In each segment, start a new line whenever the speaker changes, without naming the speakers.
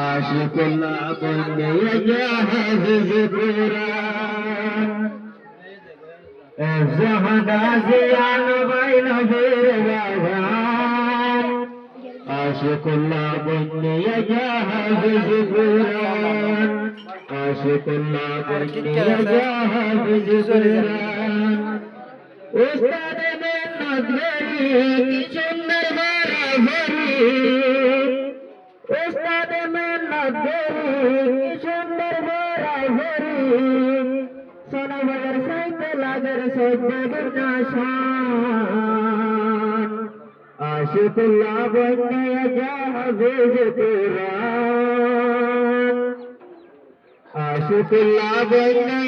আশিকুল্লাহ বন্দে হাফিজ কুরআন জাহানা জিয়ান বাইন নবীর বাগান আশিকুল্লাহ বন্দে হাফিজ কুরআন আশিকুল্লাহ বন্দে হাফিজ কুরআন উস্তাদ মেহনত গরি কি সুন্দর বারাবরি উস্তাদ মেহনত গরি কি সুন্দর বারাবরি সোনা বাজার সাইতে লাগের সজ্জের নাশান আশিকুল্লাহ বন্দে হাফিজ কুরআন আশিকুল্লাহ বন্দে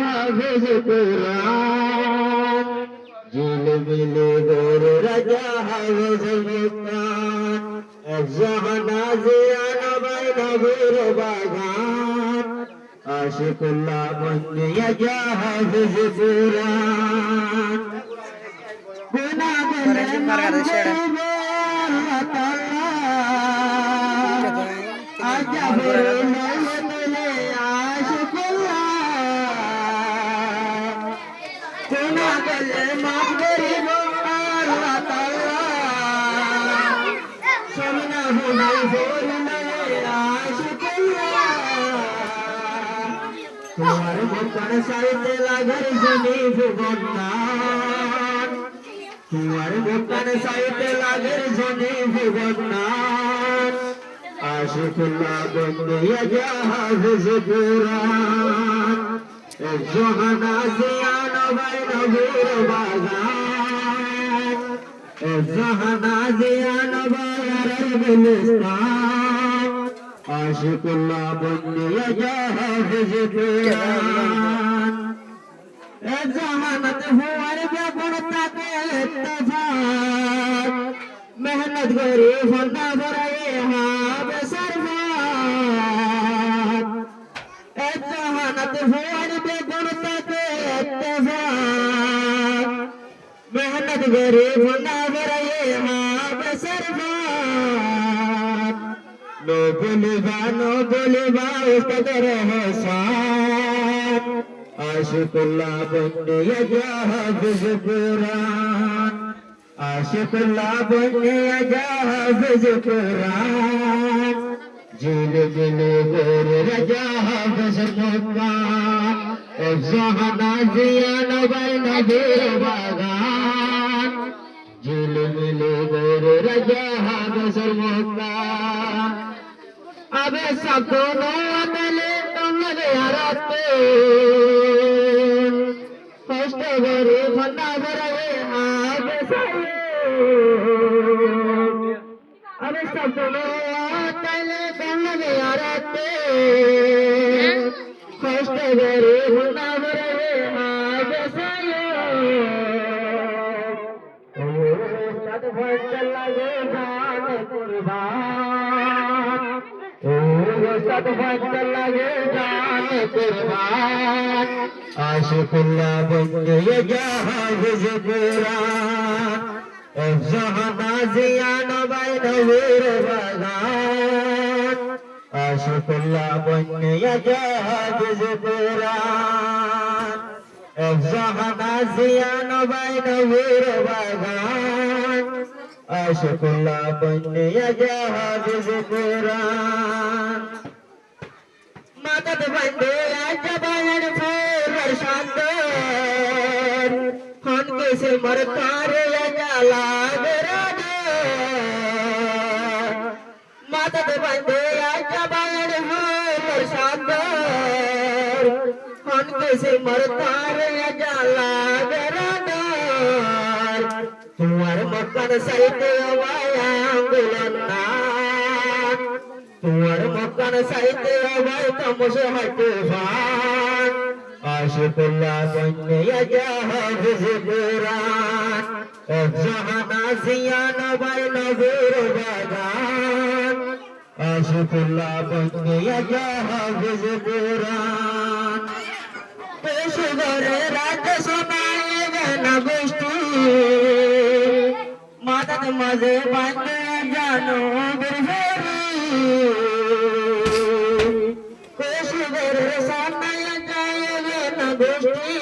হাফিজ কুরআন জিল মিল গোর রাজা হাফিজ কুরআন জাহানা জিয়ান বাইন নবীর বাগান আশিকুল্লাহ বন্দে হাফিজ কুরআন গুনাহগার আজাবে নলে আশিকুল্লাহ গুনাহগার মাফ করিব আল্লাহ তাআলা সমিনা হুনাই বললে আশিকুল্লাহ তোমার মতন সাইতে লাগের জমি ভুবনান তোমার মতন সাইতে লাগের জমি ভুবনান আশিকুল্লাহ বন্দে হাফিজ কুরআন জাহানা জিয়ান বাইন নবীর বাগান জাহানা জিয়ান বাইন গুলিস্তান আশিকুল্লাহ বন্দে হাফিজ কুরআন জাহানাত হুয়ার বেগুন তাকে ইত্তেফাক মেহনত করে ফন্না ভরায়ে হাবে সরবাত জাহানাত হুয়ার বেগুন তাকে ইত্তেফাক মেহনত করে ফন্না ভরায়ে হাবে সরবাত নো বলিবা উস্তাদের হাসান আশিকুল্লাহ বন্দে হাফিজ কুরআন আশিকুল্লাহ বন্দে হাফিজ কুরআন জিল জিল গোর রাজা হাফিজ কুরআন জাহানা জিয়ান বাইন নবীর বাগান জিল জিল গোর রাজা হাফিজ কুরআন আবে সাকনো আদলে তোমারে আরাতে কষ্ট করে ফন্না ভরায়ে আবে সায়ে আবে সাকনো আদলে তোমারে আরাতে কষ্ট করে ফন্না ভরায়ে আবে সায়ে উস্তাদ ভক্ত লাগে জান কুরবান উস্তাদ ভক্ত লাগে জান কুরবান আশিকুল্লাহ বন্দে হাফিজ কুরআন জাহানা জিয়ান বাইন নবীর বাগান আশিকুল্লাহ বন্দে হাফিজ কুরআন জাহানা জিয়ান বাইন নবীর বাগান আশিকুল্লাহ বন্দে হাফিজ কুরআন মাদদ বন্দে জবানের ফুলের শান্তর খান কেসে মরতারে জালা বেরাদে মাদদ বন্দে জবানের ফুলের শান্তর খান কেসে মরতারে জালা বেরাদে তোমার মক্কার সাইতে আঙ্গুলন্দান তোমার মক্কার সাইতে আবাই তামসে হাতে ফান আশিকুল্লাহ বন্দে হাফিজ কুরআন জাহানা জিয়ান বাইন নবীর বাগান আশিকুল্লাহ বন্দে হাফিজ কুরআন পেশগরে রাত শোনায় না গোষ্ঠী বাদত মাঝে বাঁধে জানো বিরহরি খুশিদের সানায় যায় না গোষ্ঠী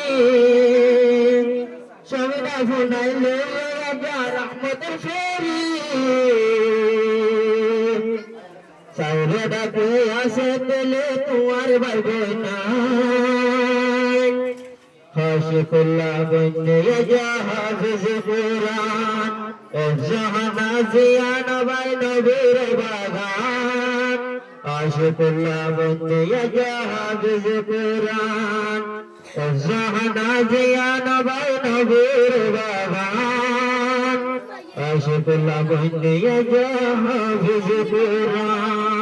সবিনা ফুনাইলে রহমতের ফেরি সাইরে ডাকে আসে দিলে তোমার বাইবে না হাশিকুল্লাহ বন্নে যা হাফিজ কুরআন জাহানা জিয়ান বাই নবীর বাগান হাশিকুল্লাহ বন্নে যা হাফিজ কুরআন জাহানা জিয়ান বাই নবীর বাগান হাশিকুল্লাহ বন্নে যা হাফিজ কুরআন